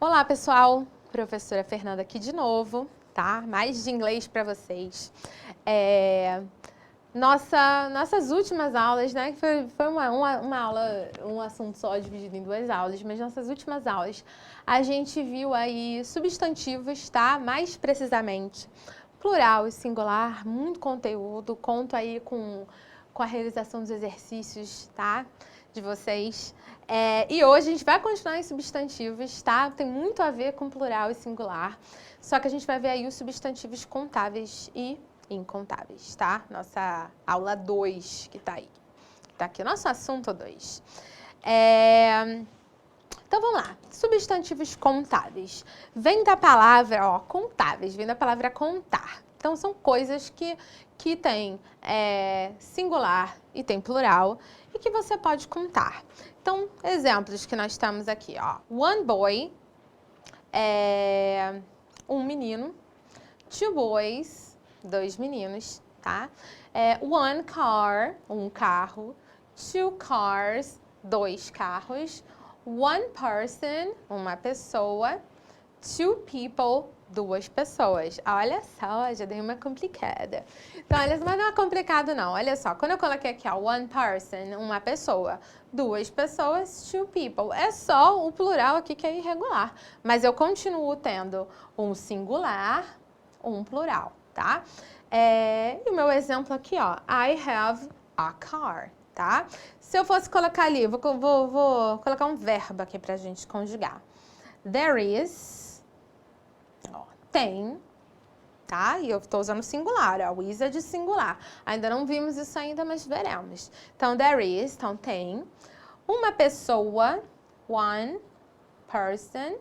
Olá, pessoal! Professora Fernanda aqui de novo, tá? Mais de inglês para vocês. Nossas últimas aulas, né? Foi uma aula, um assunto só dividido em duas aulas, mas nossas últimas aulas a gente viu aí substantivos, tá? Mais precisamente, plural e singular, muito conteúdo. Conto aí com a realização dos exercícios, tá? De vocês. E hoje a gente vai continuar em substantivos, tá? Tem muito a ver com plural e singular. Só que a gente vai ver aí os substantivos contáveis e incontáveis, tá? Nossa aula 2 que tá aí. Tá aqui o nosso assunto 2. Então vamos lá. Substantivos contáveis. Vem da palavra, ó, contáveis, vem da palavra contar. Então são coisas que tem singular e tem plural e que você pode contar. Então, exemplos que nós temos aqui, ó. One boy, um menino. Two boys, dois meninos, tá? One car, um carro. Two cars, dois carros. One person, uma pessoa. Two people, duas pessoas. Olha só, já dei uma complicada. Então, olha, mas não é complicado não. Olha só, quando eu coloquei aqui, ó, one person, uma pessoa, duas pessoas, two people. É só o plural aqui que é irregular. Mas eu continuo tendo um singular, um plural, tá? E o meu exemplo aqui, ó, I have a car, tá? Se eu fosse colocar ali, vou colocar um verbo aqui pra gente conjugar. There is, ó, tem, tá? E eu estou usando singular, ó, o is é de singular. Ainda não vimos isso ainda, mas veremos. Então, there is, então tem. Uma pessoa, one person,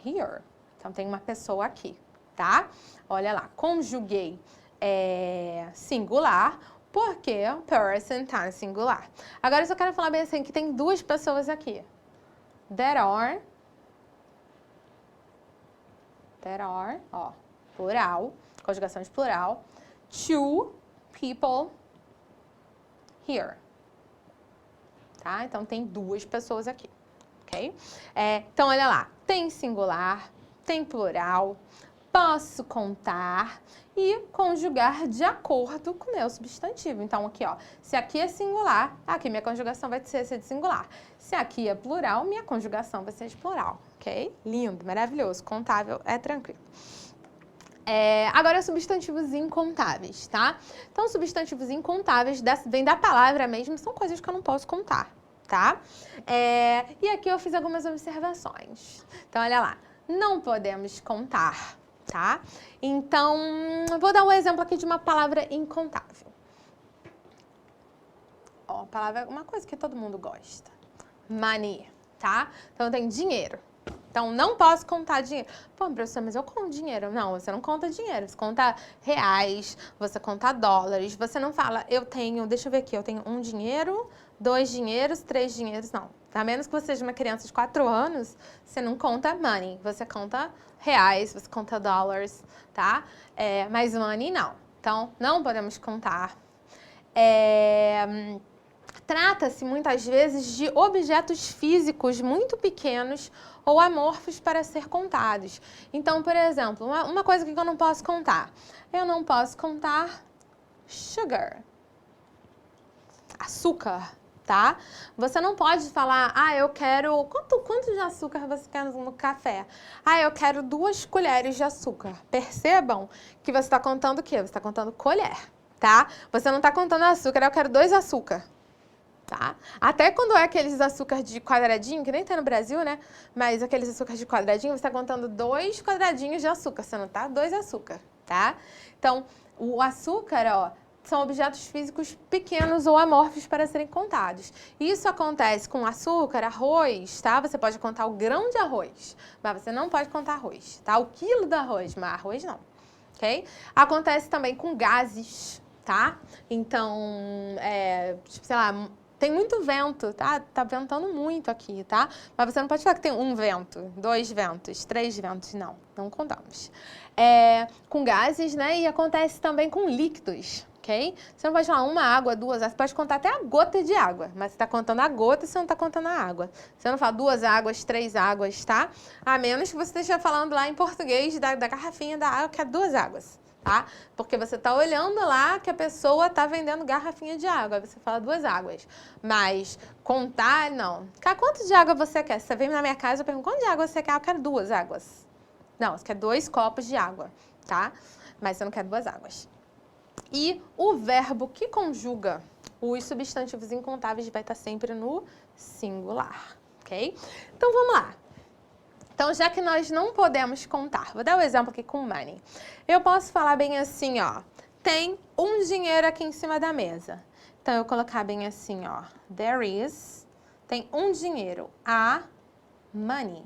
here. Então, tem uma pessoa aqui, tá? Olha lá, conjuguei singular, porque person tá no singular. Agora, eu só quero falar bem assim, que tem duas pessoas aqui. There are, ó, plural, conjugação de plural. Two people here. Tá? Então, tem duas pessoas aqui, ok? Então, olha lá, tem singular, tem plural, posso contar e conjugar de acordo com o meu substantivo. Então, aqui, ó, se aqui é singular, aqui minha conjugação vai ser de singular. Se aqui é plural, minha conjugação vai ser de plural, ok? Lindo, maravilhoso, contável, é tranquilo. Agora, substantivos incontáveis, tá? Então, substantivos incontáveis vem da palavra mesmo, são coisas que eu não posso contar, tá? E aqui eu fiz algumas observações. Então, olha lá, não podemos contar, tá? Então, vou dar um exemplo aqui de uma palavra incontável. Ó, palavra, uma coisa que todo mundo gosta. Money, tá? Então, tem dinheiro. Então, não posso contar dinheiro. Pô, professor, mas eu conto dinheiro. Não, você não conta dinheiro. Você conta reais, você conta dólares. Você não fala, eu tenho, deixa eu ver aqui, eu tenho um dinheiro, dois dinheiros, três dinheiros. Não. A menos que você seja uma criança de 4 anos, você não conta money. Você conta reais, você conta dólares, tá? Mas money, não. Então, não podemos contar. Trata-se, muitas vezes, de objetos físicos muito pequenos ou amorfos para ser contados. Então, por exemplo, uma coisa que eu não posso contar. Eu não posso contar sugar, açúcar, tá? Você não pode falar, eu quero... Quanto de açúcar você quer no café? Eu quero 2 colheres de açúcar. Percebam que você está contando o quê? Você está contando colher, tá? Você não está contando açúcar, eu quero 2 açúcar. Tá? Até quando é aqueles açúcar de quadradinho, que nem tem no Brasil, né? Mas aqueles açúcar de quadradinho, você está contando 2 quadradinhos de açúcar, você não tá? 2 açúcar, tá? Então, o açúcar, ó, são objetos físicos pequenos ou amorfos para serem contados. Isso acontece com açúcar, arroz, tá? Você pode contar o grão de arroz, mas você não pode contar arroz, tá? O quilo do arroz, mas arroz não, ok? Acontece também com gases, tá? Então, tipo, sei lá... Tem muito vento, tá? Tá ventando muito aqui, tá? Mas você não pode falar que tem um vento, 2 ventos, 3 ventos, não. Não contamos. Com gases, né? E acontece também com líquidos, ok? Você não pode falar uma água, duas águas. Você pode contar até a gota de água, mas você está contando a gota e você não está contando a água. Você não fala 2 águas, 3 águas, tá? A menos que você esteja falando lá em português da garrafinha da água, que é 2 águas, tá? Porque você está olhando lá que a pessoa está vendendo garrafinha de água. Aí você fala 2 águas. Mas contar, não. Quanto de água você quer? Você vem na minha casa e pergunta, quanto de água você quer? Eu quero 2 águas. Não, você quer 2 copos de água, tá? Mas você não quer 2 águas. E o verbo que conjuga os substantivos incontáveis vai estar sempre no singular, ok? Então, vamos lá. Então, já que nós não podemos contar, vou dar um exemplo aqui com money. Eu posso falar bem assim, ó. Tem um dinheiro aqui em cima da mesa. Então, eu colocar bem assim, ó. There is. Tem um dinheiro. A money.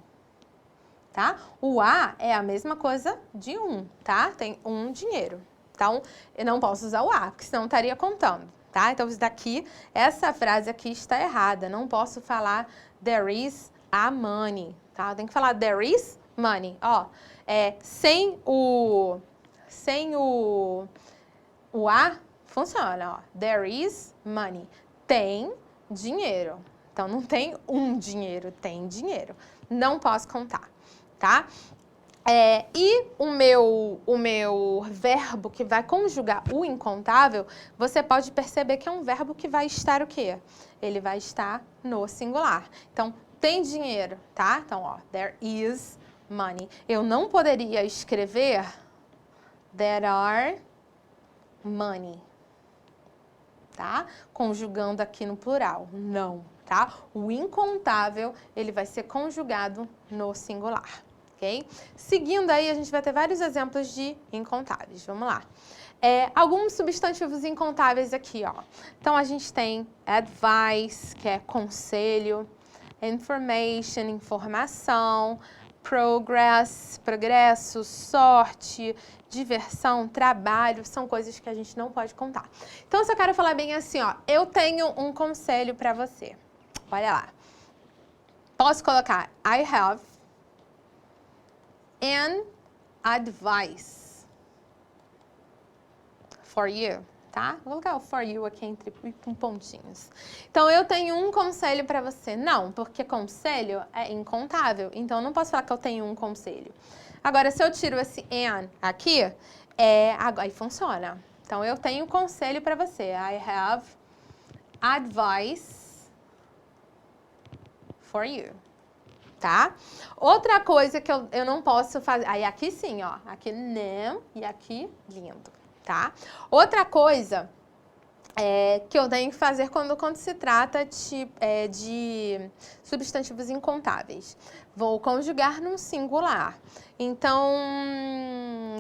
Tá? O a é a mesma coisa de um, tá? Tem um dinheiro. Então, eu não posso usar o a, porque senão estaria contando, tá? Então, isso daqui, essa frase aqui está errada. Não posso falar there is a money, tá? Tem que falar there is money. Ó, sem o a, funciona, ó. There is money. Tem dinheiro. Então, não tem um dinheiro, tem dinheiro. Não posso contar, tá? E o meu verbo que vai conjugar o incontável, você pode perceber que é um verbo que vai estar o quê? Ele vai estar no singular. Então, tem dinheiro, tá? Então, ó, there is money. Eu não poderia escrever there are money, tá? Conjugando aqui no plural. Não, tá? O incontável, ele vai ser conjugado no singular. Okay? Seguindo aí, a gente vai ter vários exemplos de incontáveis. Vamos lá. Alguns substantivos incontáveis aqui, ó. Então, a gente tem advice, que é conselho, information, informação, progress, progresso, sorte, diversão, trabalho, são coisas que a gente não pode contar. Então, se eu quero falar bem assim, ó, eu tenho um conselho para você. Olha lá. Posso colocar I have an advice for you, tá? Vou colocar o for you aqui entre com pontinhos. Então, eu tenho um conselho para você. Não, porque conselho é incontável. Então, eu não posso falar que eu tenho um conselho. Agora, se eu tiro esse an aqui, aí funciona. Então, eu tenho um conselho para você. I have advice for you. Tá? Outra coisa que eu não posso fazer... Aí, aqui sim, ó. Aqui não e aqui lindo, tá? Outra coisa que eu tenho que fazer quando se trata de substantivos incontáveis. Vou conjugar num singular. Então,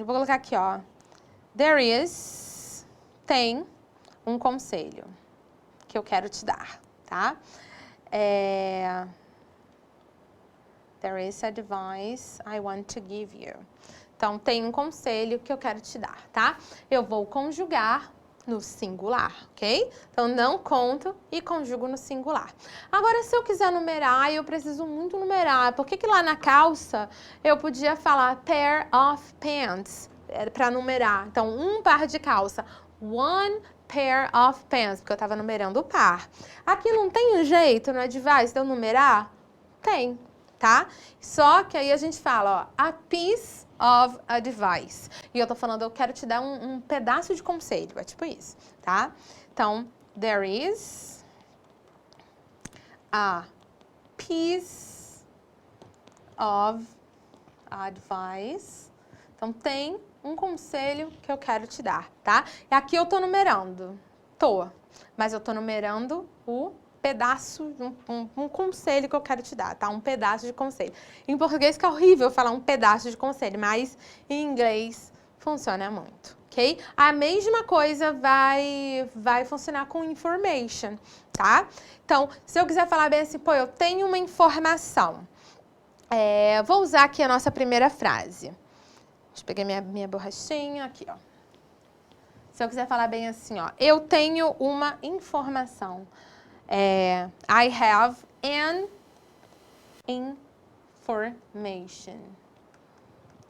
vou colocar aqui, ó. There is... Tem um conselho que eu quero te dar, tá? There is advice I want to give you. Então, tem um conselho que eu quero te dar, tá? Eu vou conjugar no singular, ok? Então, não conto e conjugo no singular. Agora, se eu quiser numerar, eu preciso muito numerar. Por que lá na calça eu podia falar pair of pants para numerar? Então, um par de calça. One pair of pants, porque eu estava numerando o par. Aqui não tem um jeito no advice de eu numerar? Tem. Tá? Só que aí a gente fala, ó, a piece of advice. E eu tô falando, eu quero te dar um pedaço de conselho, é tipo isso, tá? Então, there is a piece of advice. Então, tem um conselho que eu quero te dar, tá? E aqui eu tô numerando, mas eu tô numerando o pedaço, um conselho que eu quero te dar, tá? Um pedaço de conselho. Em português que é horrível falar um pedaço de conselho, mas em inglês funciona muito, ok? A mesma coisa vai funcionar com information, tá? Então, se eu quiser falar bem assim, pô, eu tenho uma informação. Vou usar aqui a nossa primeira frase. Deixa eu pegar minha borrachinha aqui, ó. Se eu quiser falar bem assim, ó, eu tenho uma informação. I have an information.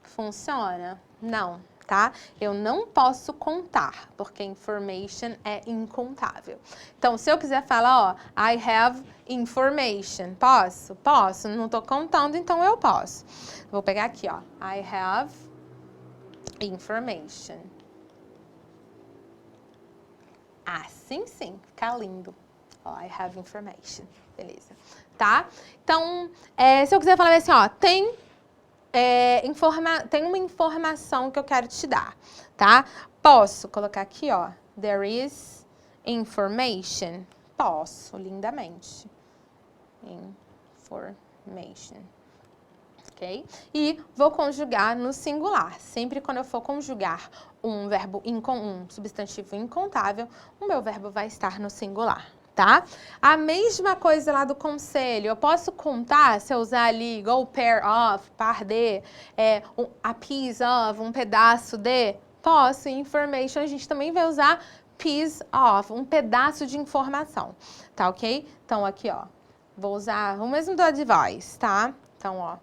Funciona? Não. tá? Eu não posso contar, porque information é incontável. Então, se eu quiser falar, ó, I have information, posso? Posso, não tô contando, então eu posso. Vou pegar aqui, ó, I have information. Assim sim, fica lindo. Ó, I have information, beleza. Tá? Então, se eu quiser falar assim, ó, tem uma informação que eu quero te dar, tá? Posso colocar aqui, ó, there is information. Posso, lindamente. Information. Ok? E vou conjugar no singular. Sempre quando eu for conjugar um substantivo incontável, o meu verbo vai estar no singular. Tá? A mesma coisa lá do conselho. Eu posso contar, se eu usar ali igual pair of, par de, a piece of, um pedaço de. Posso. Information, a gente também vai usar piece of, um pedaço de informação. Tá ok? Então, aqui, ó. Vou usar o mesmo do advice, tá? Então, ó.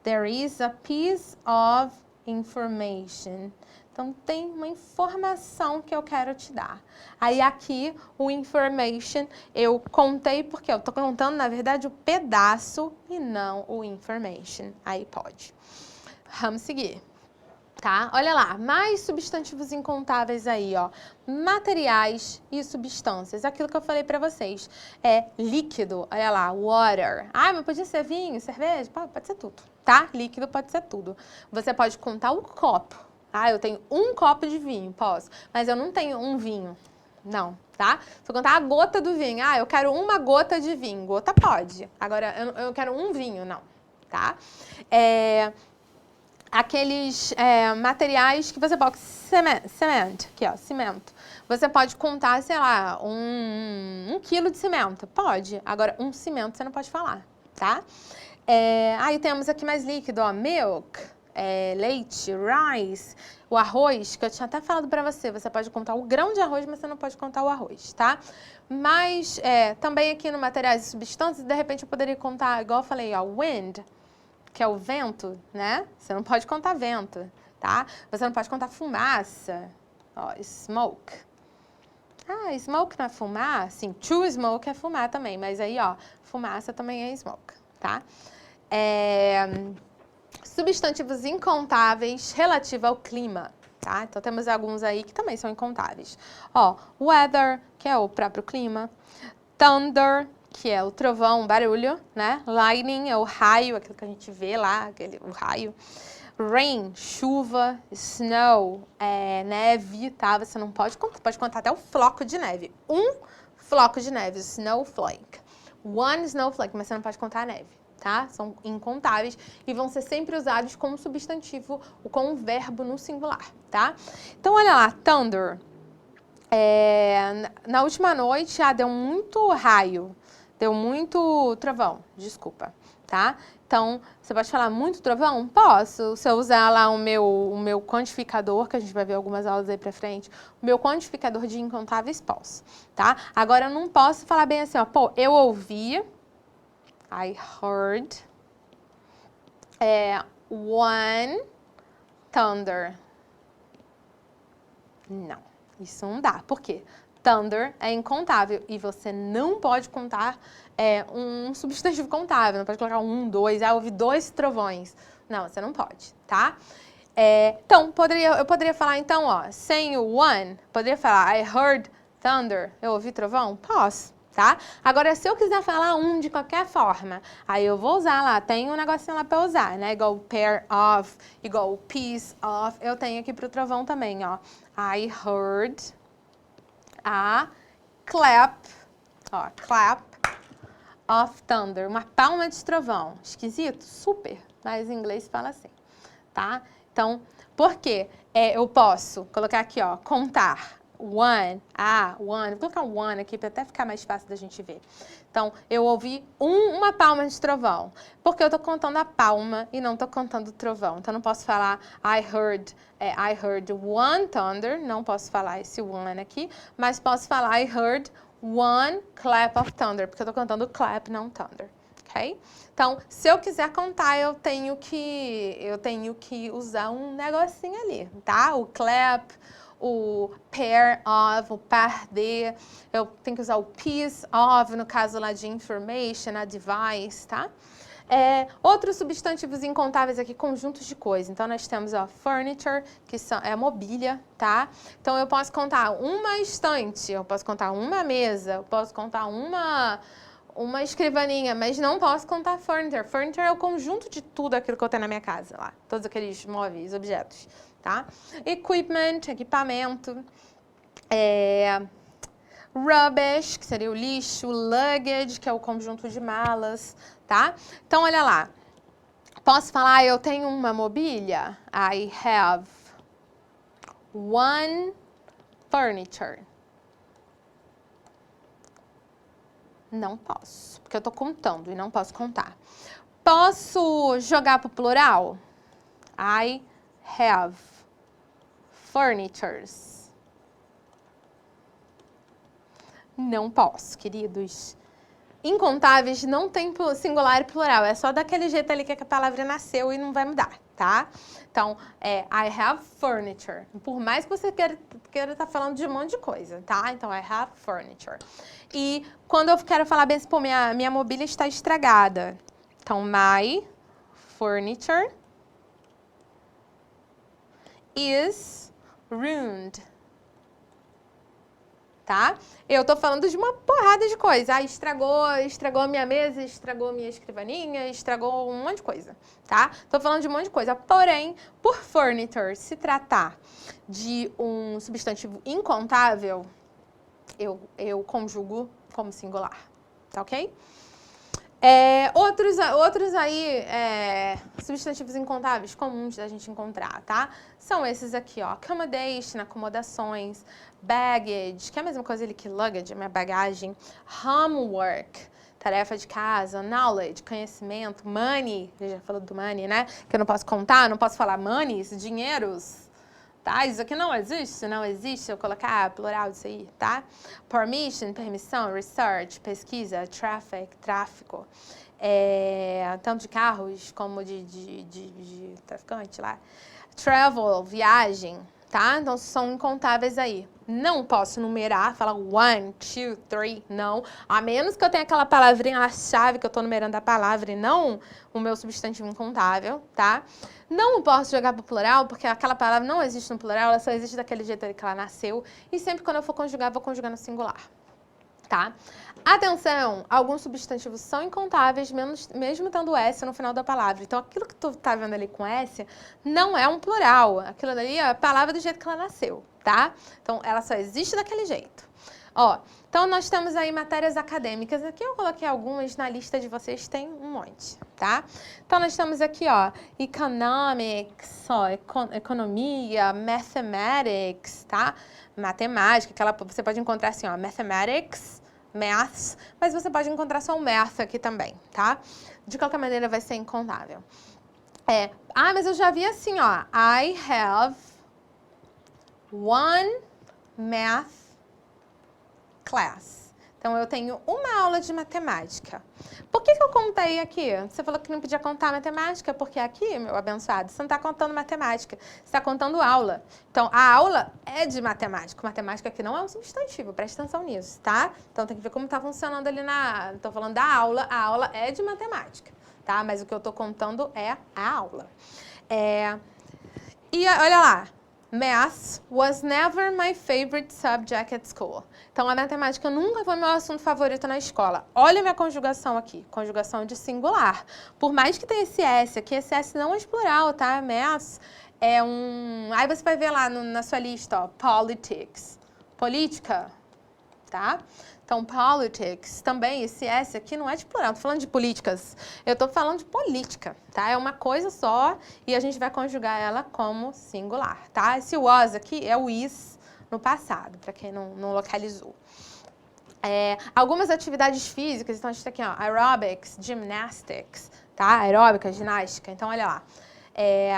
There is a piece of information. Então, tem uma informação que eu quero te dar. Aí, aqui, o information, eu contei porque eu estou contando, na verdade, o pedaço e não o information. Aí, pode. Vamos seguir. Tá? Olha lá, mais substantivos incontáveis aí, ó. Materiais e substâncias. Aquilo que eu falei pra vocês. É líquido, olha lá, water. Ah, mas podia ser vinho, cerveja? Pode ser tudo, tá? Líquido pode ser tudo. Você pode contar o copo. Ah, eu tenho um copo de vinho, posso. Mas eu não tenho um vinho. Não, tá? Se eu contar a gota do vinho. Ah, eu quero uma gota de vinho. Gota pode. Agora, eu quero um vinho, não. Tá? Aqueles materiais que você pode... Cimento, aqui, ó, cimento. Você pode contar, sei lá, um quilo de cimento. Pode. Agora, um cimento você não pode falar, tá? Aí temos aqui mais líquido, ó, milk, leite, rice, o arroz, que eu tinha até falado pra você. Você pode contar o grão de arroz, mas você não pode contar o arroz, tá? Mas, também aqui no materiais e substâncias, de repente eu poderia contar, igual eu falei, ó, wind, que é o vento, né? Você não pode contar vento, tá? Você não pode contar fumaça. Ó, smoke. Ah, smoke não é fumar? Sim, to smoke é fumar também, mas aí, ó, fumaça também é smoke, tá? Substantivos incontáveis relativo ao clima, tá? Então, temos alguns aí que também são incontáveis. Ó, weather, que é o próprio clima. Thunder, que é o trovão, o barulho, né? Lightning é o raio, aquilo que a gente vê lá, o raio. Rain, chuva. Snow, neve, tá? Você não pode contar até o floco de neve. Um floco de neve, snowflake. One snowflake, mas você não pode contar a neve, tá? São incontáveis e vão ser sempre usados como substantivo ou como verbo no singular, tá? Então, olha lá, thunder. Na última noite, deu muito raio, deu muito trovão, desculpa, tá? Então, você pode falar muito trovão? Posso. Se eu usar lá o meu quantificador, que a gente vai ver algumas aulas aí pra frente, o meu quantificador de incontáveis, posso, tá? Agora, eu não posso falar bem assim, ó, pô, eu ouvi, I heard, one thunder. Não. Isso não dá. Por quê? Thunder é incontável e você não pode contar um substantivo contável. Não pode colocar um, dois, houve 2 trovões. Não, você não pode, tá? Então, eu poderia falar, então, ó, sem o one, poderia falar I heard thunder. Eu ouvi trovão? Posso, tá? Agora, se eu quiser falar um de qualquer forma, aí eu vou usar lá, tem um negocinho lá pra usar, né? Igual pair of, igual piece of. Eu tenho aqui pro trovão também, ó. I heard a clap of thunder, uma palma de trovão. Esquisito? Super, mas em inglês fala assim, tá? Então, por quê? Eu posso colocar aqui, ó, contar. One, one. Vou colocar um one aqui para até ficar mais fácil da gente ver. Então, eu ouvi uma palma de trovão. Porque eu tô contando a palma e não tô contando o trovão. Então, não posso falar I heard one thunder. Não posso falar esse one aqui. Mas posso falar I heard one clap of thunder. Porque eu tô contando clap, não thunder. ok? Então, se eu quiser contar, eu tenho que usar um negocinho ali, tá? O clap, o pair of, o par de, eu tenho que usar o piece of, no caso lá de information, a device, tá? Outros substantivos incontáveis aqui, conjuntos de coisas. Então, nós temos, ó, furniture, que é mobília, tá? Então, eu posso contar uma estante, eu posso contar uma mesa, eu posso contar uma escrivaninha, mas não posso contar furniture. Furniture é o conjunto de tudo aquilo que eu tenho na minha casa, lá. Todos aqueles móveis, objetos, tá? Equipment, equipamento. Rubbish, que seria o lixo. Luggage, que é o conjunto de malas, tá? Então, olha lá. Posso falar, eu tenho uma mobília? I have one furniture. Não posso, porque eu tô contando e não posso contar. Posso jogar pro plural? I have furnitures. Não posso, queridos. Incontáveis não tem singular e plural. É só daquele jeito ali que a palavra nasceu e não vai mudar, tá? Então, I have furniture. Por mais que você queira estar falando de um monte de coisa, tá? Então, I have furniture. E quando eu quero falar bem assim, pô, minha mobília está estragada. Então, my furniture is ruined. Tá? Eu tô falando de uma porrada de coisa. Ah, estragou a minha mesa, estragou a minha escrivaninha, estragou um monte de coisa, tá? Tô falando de um monte de coisa. Porém, por furniture se tratar de um substantivo incontável, eu conjugo como singular, tá ok? Outros aí, substantivos incontáveis comuns da gente encontrar, tá? São esses aqui, ó. Accommodation, acomodações. Baggage, que é a mesma coisa ali que luggage, minha bagagem. Homework, tarefa de casa. Knowledge, conhecimento. Money, eu já falou do money, né? Que eu não posso contar, não posso falar monies, dinheiros. Tá? Isso aqui não existe, eu colocar plural disso aí, tá? Permission, permissão, research, pesquisa, traffic, tráfico. Tanto de carros como de traficante lá. Travel, viagem, tá? Então, são incontáveis aí. Não posso numerar, falar 1, 2, 3, não. A menos que eu tenha aquela palavrinha, a chave que eu tô numerando a palavra e não o meu substantivo incontável, tá? Não posso jogar pro plural, porque aquela palavra não existe no plural, ela só existe daquele jeito que ela nasceu. E sempre quando eu for conjugar, vou conjugar no singular, tá? Atenção, alguns substantivos são incontáveis, mesmo tendo S no final da palavra. Então, aquilo que tu tá vendo ali com S não é um plural. Aquilo ali é a palavra do jeito que ela nasceu, tá? Então, ela só existe daquele jeito. Ó, então, nós temos aí matérias acadêmicas. Aqui eu coloquei algumas, na lista de vocês tem um monte, tá? Então, nós temos aqui, ó, economics, ó, economia, mathematics, tá? Matemática, você pode encontrar assim, ó, mathematics, maths, mas você pode encontrar só o math aqui também, tá? De qualquer maneira, vai ser incontável. Mas eu já vi assim, ó, I have one math class. Então, eu tenho uma aula de matemática. Por que eu contei aqui? Você falou que não podia contar matemática, porque aqui, meu abençoado, você não está contando matemática, você está contando aula. Então, a aula é de matemática. Matemática aqui não é um substantivo, presta atenção nisso, tá? Então, tem que ver como está funcionando ali Estou falando da aula, a aula é de matemática, tá? Mas o que eu estou contando é a aula. E olha lá. Math was never my favorite subject at school. Então, a matemática nunca foi meu assunto favorito na escola. Olha a minha conjugação aqui. Conjugação de singular. Por mais que tenha esse S aqui, esse S não é plural, tá? Math é um... Aí você vai ver lá na sua lista, ó, politics. Política, tá? Então, politics, também, esse S aqui não é de plural, tô falando de políticas. Eu tô falando de política, tá? É uma coisa só e a gente vai conjugar ela como singular, tá? Esse was aqui é o is no passado, para quem não localizou. Algumas atividades físicas, então a gente tá aqui, ó, aerobics, gymnastics, tá? Aeróbica, ginástica, então olha lá.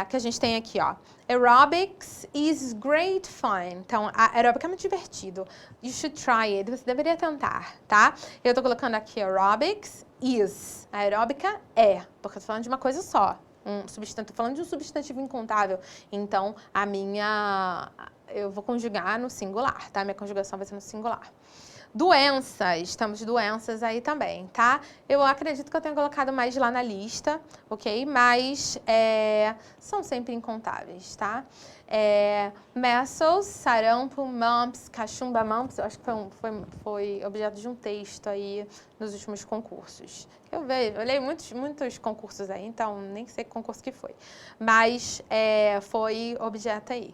Que a gente tem aqui, ó. Aerobics is great fun. Então, a aeróbica é muito divertido. You should try it. Você deveria tentar, tá? Eu tô colocando aqui aerobics is. A aeróbica é, porque eu tô falando de uma coisa só. Tô falando de um substantivo incontável. Então, eu vou conjugar no singular, tá? Minha conjugação vai ser no singular. Doenças, temos doenças aí também, tá? Eu acredito que eu tenho colocado mais lá na lista, ok? Mas são sempre incontáveis, tá? Measles, sarampo, mumps, cachumba mumps, eu acho que foi objeto de um texto aí nos últimos concursos. Eu olhei muitos concursos aí, então nem sei que concurso que foi. Mas foi objeto aí.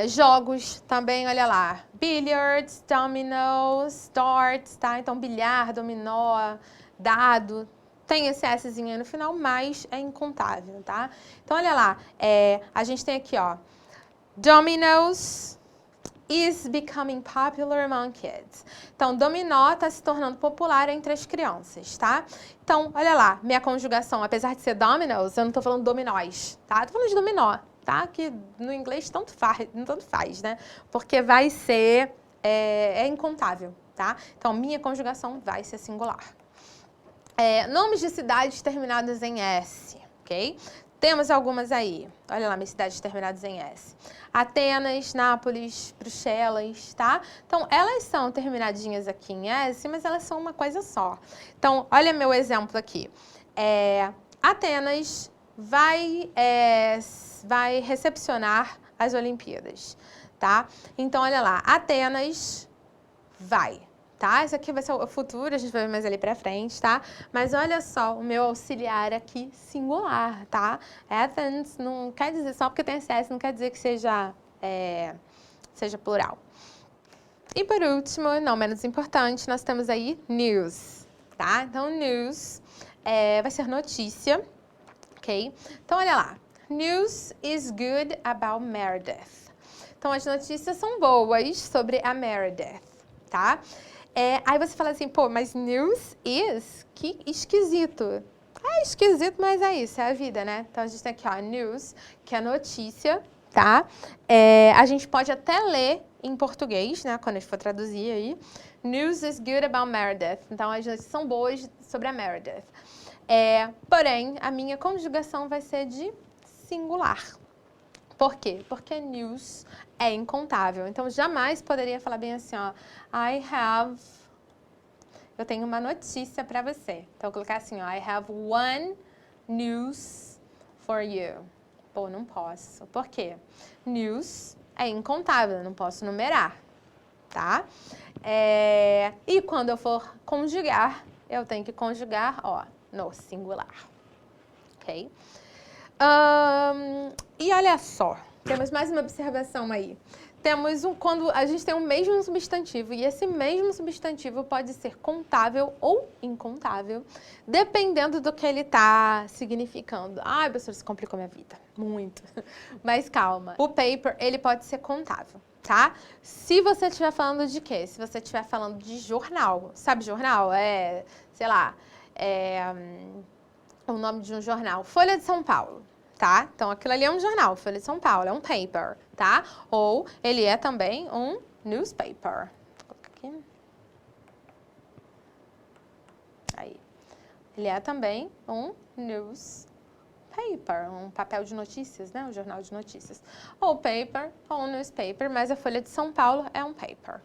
Jogos também, olha lá. Billiards, dominoes, darts, tá? Então, bilhar, dominó, dado. Tem esse Szinho aí no final, mas é incontável, tá? Então, olha lá. A gente tem aqui, ó. Dominoes is becoming popular among kids. Então, dominó está se tornando popular entre as crianças, tá? Então, olha lá. Minha conjugação, apesar de ser dominoes, eu não tô falando dominós, tá? Tô falando de dominó. Tá? Que no inglês tanto faz, né? Porque vai ser incontável, tá? Então, minha conjugação vai ser singular. Nomes de cidades terminadas em S, ok? Temos algumas aí. Olha lá, minhas cidades terminadas em S. Atenas, Nápoles, Bruxelas, tá? Então, elas são terminadinhas aqui em S, mas elas são uma coisa só. Então, olha meu exemplo aqui. Atenas vai recepcionar as Olimpíadas, tá? Então, olha lá, Atenas vai, tá? Isso aqui vai ser o futuro, a gente vai ver mais ali pra frente, tá? Mas olha só, o meu auxiliar aqui, singular, tá? Athens não quer dizer, só porque tem SS, não quer dizer que seja plural. E por último, não menos importante, nós temos aí news, tá? Então, news vai ser notícia, ok? Então, olha lá. News is good about Meredith. Então, as notícias são boas sobre a Meredith, tá? Aí você fala assim, pô, mas news is? Que esquisito. É esquisito, mas é isso, é a vida, né? Então, a gente tem aqui, ó, news, que é notícia, tá? A gente pode até ler em português, né? Quando a gente for traduzir aí. News is good about Meredith. Então, as notícias são boas sobre a Meredith. Porém, a minha conjugação vai ser de singular. Por quê? Porque news é incontável. Então, jamais poderia falar bem assim, ó. Eu tenho uma notícia para você. Então, eu vou colocar assim, ó. I have one news for you. Pô, não posso. Por quê? News é incontável, eu não posso numerar, tá? E quando eu for conjugar, eu tenho que conjugar, ó, no singular. Ok? E olha só, temos mais uma observação aí. Quando a gente tem um mesmo substantivo, e esse mesmo substantivo pode ser contável ou incontável, dependendo do que ele está significando. Ai, professor, isso complicou minha vida. Muito. Mas calma. O paper, ele pode ser contável, tá? Se você estiver falando de quê? Se você estiver falando de jornal. Sabe jornal? Sei lá, o nome de um jornal. Folha de São Paulo. Tá? Então, aquilo ali é um jornal, Folha de São Paulo, é um paper, tá? Ou ele é também um newspaper. Vou colocar aqui. Aí. Ele é também um newspaper, um papel de notícias, né? Um jornal de notícias. Ou paper, ou um newspaper, mas a Folha de São Paulo é um paper.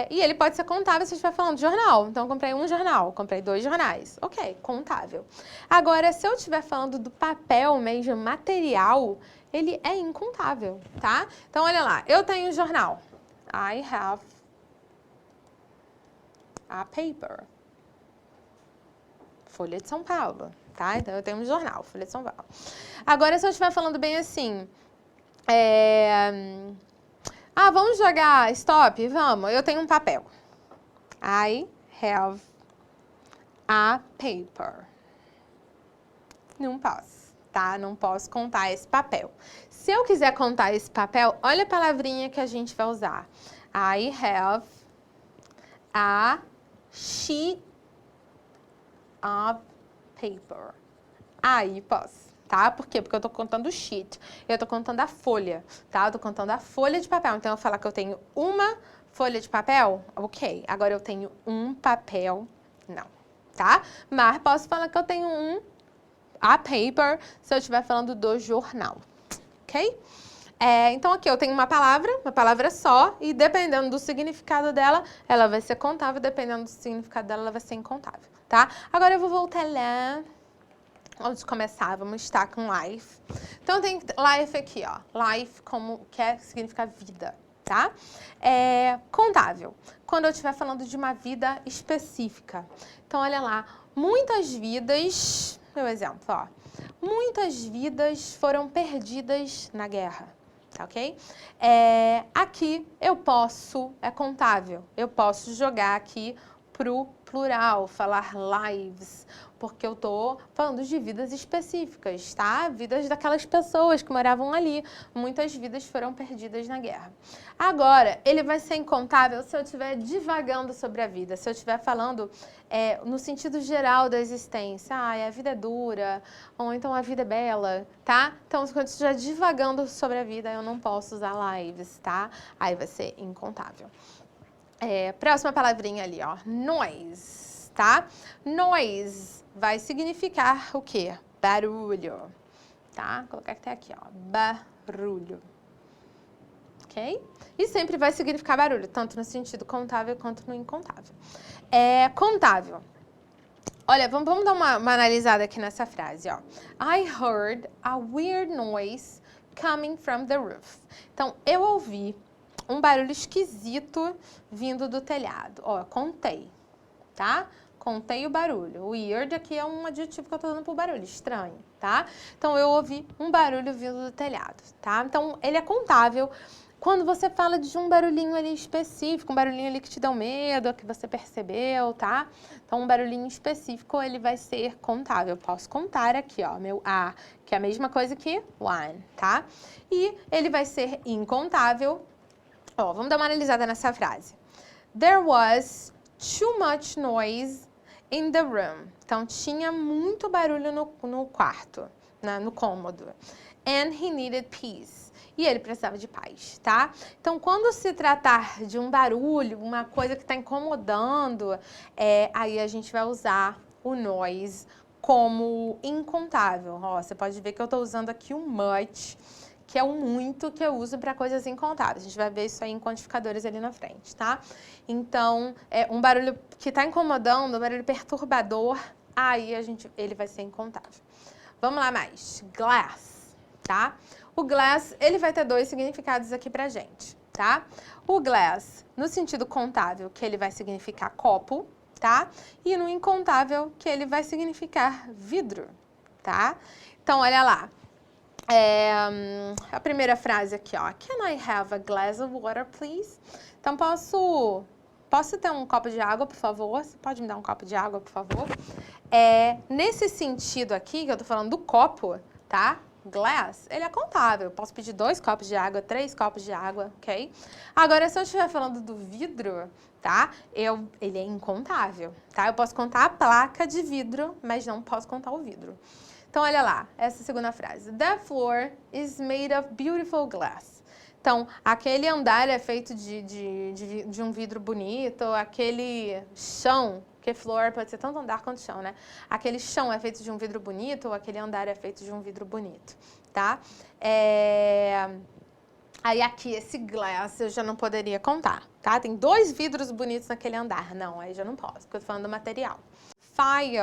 E ele pode ser contável se você estiver falando de jornal. Então, eu comprei um jornal, comprei 2 jornais. Ok, contável. Agora, se eu estiver falando do papel mesmo, material, ele é incontável, tá? Então, olha lá, eu tenho um jornal. I have a paper. Folha de São Paulo, tá? Então, eu tenho um jornal, Folha de São Paulo. Agora, se eu estiver falando bem assim... vamos jogar stop? Vamos. Eu tenho um papel. I have a paper. Não posso, tá? Não posso contar esse papel. Se eu quiser contar esse papel, olha a palavrinha que a gente vai usar. I have a sheet of paper. Aí posso. Tá? Por quê? Porque eu tô contando o sheet. Eu tô contando a folha, tá? Eu tô contando a folha de papel. Então, eu vou falar que eu tenho uma folha de papel, ok. Agora, eu tenho um papel Não, tá? Mas posso falar que eu tenho a paper se eu estiver falando do jornal, ok? Então, aqui eu tenho uma palavra só, e dependendo do significado dela, ela vai ser contável, dependendo do significado dela, ela vai ser incontável, tá? Agora eu vou voltar lá onde começar, vamos estar com life. Então, tem life aqui, ó. Life, como que significa vida, tá? Contável, quando eu estiver falando de uma vida específica. Então, olha lá, muitas vidas, meu exemplo, ó. Muitas vidas foram perdidas na guerra, tá ok? Aqui eu posso, é contável, eu posso jogar aqui pro plural, falar lives, porque eu tô falando de vidas específicas, tá? Vidas daquelas pessoas que moravam ali. Muitas vidas foram perdidas na guerra. Agora, ele vai ser incontável se eu estiver divagando sobre a vida, se eu estiver falando no sentido geral da existência. A vida é dura, ou então a vida é bela, tá? Então, quando eu estiver divagando sobre a vida, eu não posso usar lives, tá? Aí vai ser incontável. Próxima palavrinha ali, ó. Noise, tá? Noise vai significar o quê? Barulho, tá? Vou colocar até aqui, ó. Barulho. Ok? E sempre vai significar barulho, tanto no sentido contável quanto no incontável. Contável. Olha, vamos dar uma analisada aqui nessa frase, ó. I heard a weird noise coming from the roof. Então, eu ouvi um barulho esquisito vindo do telhado. Ó, contei, tá? Contei o barulho. Weird aqui é um adjetivo que eu tô dando pro barulho, estranho, tá? Então, eu ouvi um barulho vindo do telhado, tá? Então, ele é contável quando você fala de um barulhinho ali específico, um barulhinho ali que te deu medo, que você percebeu, tá? Então, um barulhinho específico, ele vai ser contável. Eu posso contar aqui, ó, meu A, que é a mesma coisa que one, tá? E ele vai ser incontável. Ó, vamos dar uma analisada nessa frase. There was too much noise in the room. Então, tinha muito barulho no quarto, no cômodo. And he needed peace. E ele precisava de paz, tá? Então, quando se tratar de um barulho, uma coisa que está incomodando, aí a gente vai usar o noise como incontável. Ó, você pode ver que eu estou usando aqui o much, que é o muito que eu uso para coisas incontáveis. A gente vai ver isso aí em quantificadores ali na frente, tá? Então, um barulho que está incomodando, um barulho perturbador, aí ele vai ser incontável. Vamos lá mais. Glass, tá? O glass, ele vai ter dois significados aqui pra gente, tá? O glass, no sentido contável, que ele vai significar copo, tá? E no incontável, que ele vai significar vidro, tá? Então, olha lá. A primeira frase aqui, ó. Can I have a glass of water, please? Então, posso ter um copo de água, por favor? Você pode me dar um copo de água, por favor? Nesse sentido aqui, que eu tô falando do copo, tá? Glass, ele é contável. Eu posso pedir 2 copos de água, 3 copos de água, ok? Agora, se eu estiver falando do vidro, tá? Ele é incontável, tá? Eu posso contar a placa de vidro, mas não posso contar o vidro. Então, olha lá, essa segunda frase. The floor is made of beautiful glass. Então, aquele andar é feito de um vidro bonito, aquele chão, porque floor pode ser tanto andar quanto chão, né? Aquele chão é feito de um vidro bonito, ou aquele andar é feito de um vidro bonito, tá? Aí aqui, esse glass eu já não poderia contar, tá? Tem 2 vidros bonitos naquele andar. Não, aí já não posso, porque eu tô falando do material. Fire,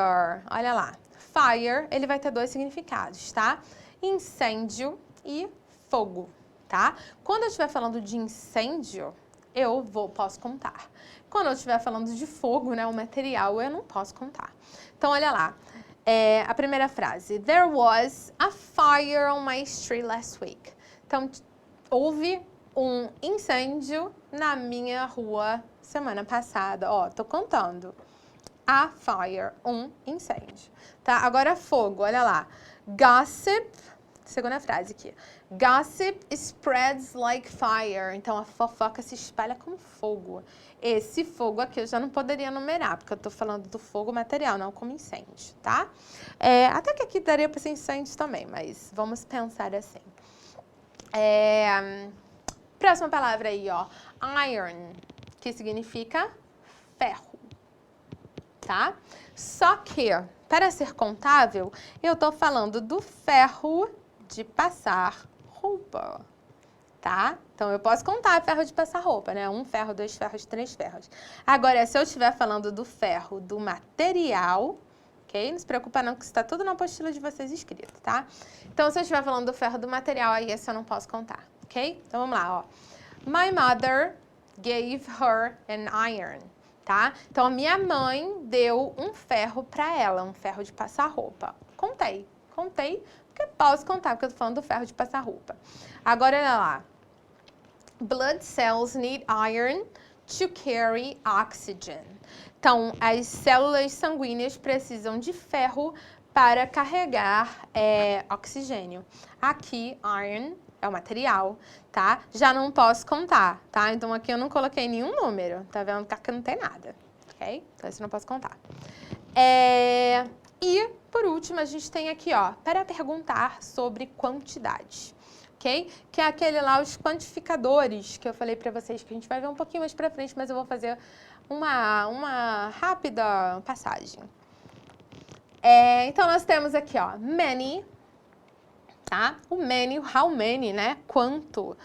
olha lá. Fire, ele vai ter 2 significados, tá? Incêndio e fogo, tá? Quando eu estiver falando de incêndio, posso contar. Quando eu estiver falando de fogo, né, o material, eu não posso contar. Então, olha lá. A primeira frase. There was a fire on my street last week. Então, houve um incêndio na minha rua semana passada. Ó, tô contando. A fire, um incêndio, tá? Agora fogo, olha lá. Gossip, segunda frase aqui. Gossip spreads like fire. Então, a fofoca se espalha como fogo. Esse fogo aqui eu já não poderia numerar, porque eu tô falando do fogo material, não como incêndio, tá? Até que aqui daria para ser incêndio também, mas vamos pensar assim. Próxima palavra aí, ó. Iron, que significa ferro. tá? Só que, para ser contável, eu tô falando do ferro de passar roupa, tá? Então, eu posso contar ferro de passar roupa, né? 1 ferro, 2 ferros, 3 ferros. Agora, se eu estiver falando do ferro do material, ok? Não se preocupa não, que isso está tudo na apostila de vocês escrito, tá? Então, se eu estiver falando do ferro do material, aí esse eu não posso contar, ok? Então, vamos lá, ó. My mother gave her an iron, tá? Então, a minha mãe deu um ferro para ela, um ferro de passar roupa. Contei, porque posso contar, porque eu tô falando do ferro de passar roupa. Agora, olha lá. Blood cells need iron to carry oxygen. Então, as células sanguíneas precisam de ferro para carregar oxigênio. Aqui, iron é o material, tá? Já não posso contar, tá? Então, aqui eu não coloquei nenhum número, tá vendo? Que aqui não tem nada, ok? Então, isso eu não posso contar. E, por último, a gente tem aqui, ó, para perguntar sobre quantidade. Okay? Que é aquele lá, os quantificadores, que eu falei para vocês, que a gente vai ver um pouquinho mais para frente, mas eu vou fazer uma rápida passagem. Então, nós temos aqui, ó, many, tá? O many, o how many, né? Quanto.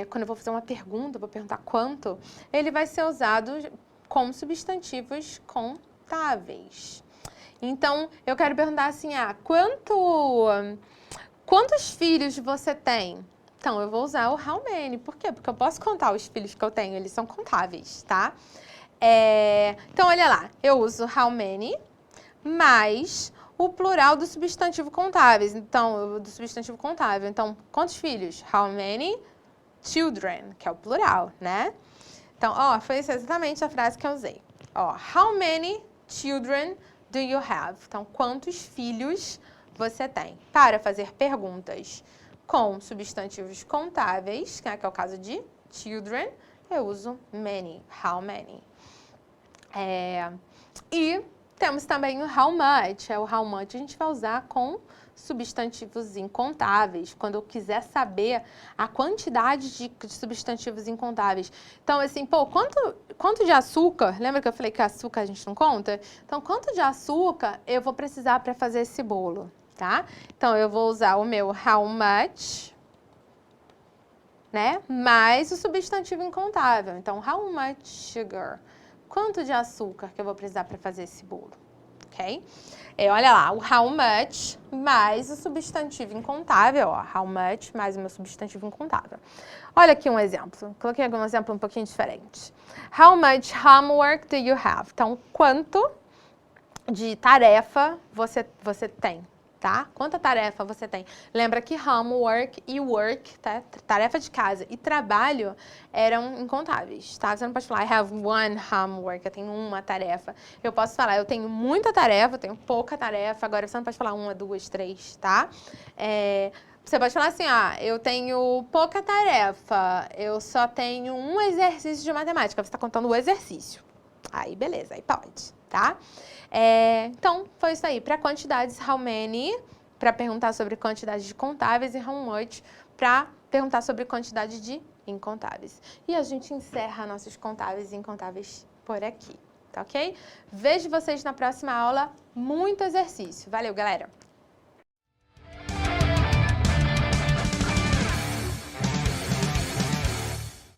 Quando eu vou fazer uma pergunta, eu vou perguntar quanto, ele vai ser usado como substantivos contáveis. Então, eu quero perguntar assim, quantos filhos você tem? Então, eu vou usar o how many. Por quê? Porque eu posso contar os filhos que eu tenho, eles são contáveis, tá? Então, olha lá, eu uso how many mais o plural do substantivo contáveis. Então, do substantivo contável. Então, quantos filhos? How many children, que é o plural, né? Então, ó, foi exatamente a frase que eu usei. Ó, how many children do you have? Então, quantos filhos você tem? Para fazer perguntas com substantivos contáveis, que é o caso de children, eu uso many, how many. E temos também o how much. O how much a gente vai usar com substantivos incontáveis, quando eu quiser saber a quantidade de substantivos incontáveis. Então, assim, quanto de açúcar, lembra que eu falei que açúcar a gente não conta? Então, quanto de açúcar eu vou precisar para fazer esse bolo, tá? Então, eu vou usar o meu how much, né? Mais o substantivo incontável. Então, how much sugar? Quanto de açúcar que eu vou precisar para fazer esse bolo, ok? Olha lá, o how much mais o substantivo incontável, ó. How much mais o meu substantivo incontável. Olha aqui um exemplo. Coloquei aqui um exemplo um pouquinho diferente. How much homework do you have? Então, quanto de tarefa você tem, tá? Quanta tarefa você tem? Lembra que homework e work, tá? Tarefa de casa e trabalho eram incontáveis, tá? Você não pode falar, I have one homework, eu tenho uma tarefa. Eu posso falar, eu tenho muita tarefa, eu tenho pouca tarefa. Agora, você não pode falar 1, 2, 3, tá? Você pode falar assim, eu tenho pouca tarefa, eu só tenho um exercício de matemática. Você está contando o exercício. Aí, beleza, aí pode, tá? Então, foi isso aí. Para quantidades, how many, para perguntar sobre quantidade de contáveis, e how much, para perguntar sobre quantidade de incontáveis. E a gente encerra nossos contáveis e incontáveis por aqui, tá ok? Vejo vocês na próxima aula. Muito exercício. Valeu, galera!